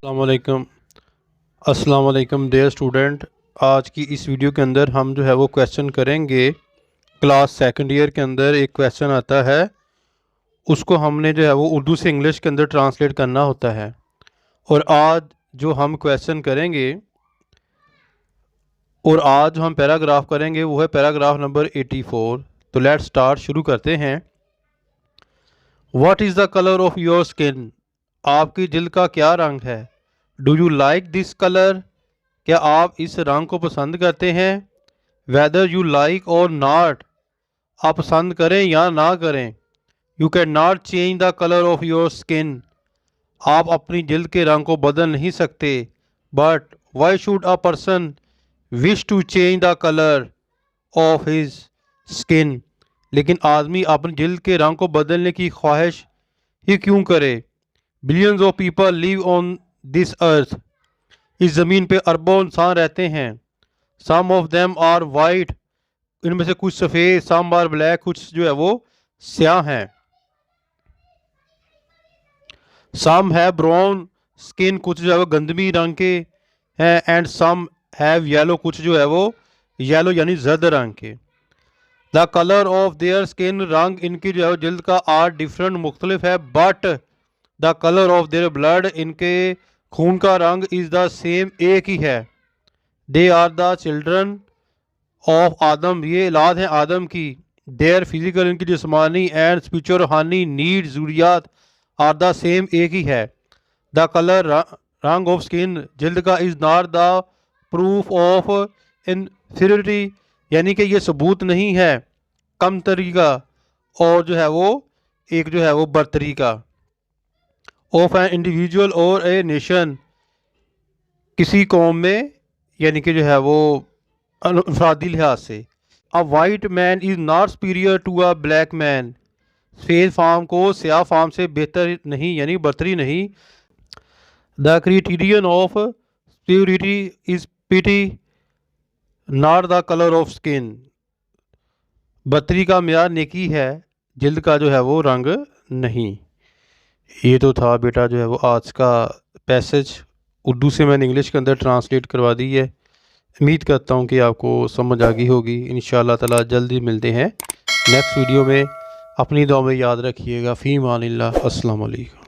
अस्सलाम वालेकुम dear student. आज की इस वीडियो के अंदर हम जो है वो क्वेश्चन करेंगे। क्लास सेकंड ईयर के अंदर एक क्वेश्चन आता है, उसको हमने जो है वो उर्दू से इंग्लिश के अंदर ट्रांसलेट करना होता है। और आज जो हम क्वेश्चन करेंगे और आज जो हम पैराग्राफ करेंगे वो है पैराग्राफ नंबर 84। तो लेट्स स्टार्ट, शुरू करते हैं। What is the colour of your skin? आपकी जिल्द का क्या रंग है? Do you like this colour? क्या आप इस रंग को पसंद करते हैं? Whether you like or not, आप पसंद करें या ना करें। You can not change the colour of your skin, आप अपनी जिल्द के रंग को बदल नहीं सकते। But why should a person wish to change the colour of his skin, लेकिन आदमी अपनी जिल्द के रंग को बदलने की ख्वाहिश ही क्यों करे। Billions of people live on this earth, इस ज़मीन पे अरबों इंसान रहते हैं। सम ऑफ देम आर वाइट, इनमें से कुछ सफ़ेद, सम आर ब्लैक, कुछ जो है वो स्याह हैं। सम है ब्राउन स्किन, कुछ जो है वो गंदमी रंग के हैं। एंड सम हैव येलो, कुछ जो है वो येलो यानी जर्द रंग के। The colour of their skin, रंग इनकी जो है वो जिल्द का आर डिफरेंट, मुख्तलिफ है। But the colour of their blood, इनके खून का रंग इज़ द सेम, एक ही है। They are the children of Adam, ये औलाद हैं आदम की। देयर फिजिकल, इनकी जिस्मानी एंड स्पिरिचुअल रूहानी नीड ज़रूरियात आर द सेम, एक ही है। द कलर रंग ऑफ स्किन, जिल्द का is not the proof of inferiority, यानी कि ये सबूत नहीं है कमतरी का और जो है वो एक जो है वो बरतरी का। ऑफ एन इंडिविजुअल और ए नेशन, किसी कौम में यानी कि जो है वो अफरादी लिहाज से। A white man is not superior to a black man, सफ़ेद फार्म को स्याह फार्म से बेहतर नहीं यानी बरतरी नहीं। The criterion of purity is piety not the colour of skin, बरतरी का मेयार नेकी है, जिल्द का जो है वो रंग नहीं। ये तो था बेटा जो है वो आज का पैसेज, उर्दू से मैंने इंग्लिश के अंदर ट्रांसलेट करवा दी है। उम्मीद करता हूँ कि आपको समझ आ गई होगी। इंशाअल्लाह ताला जल्दी मिलते हैं नेक्स्ट वीडियो में। अपनी दुआ में याद रखिएगा। फ़ी अमानिल्लाह। अस्सलाम वालेकुम।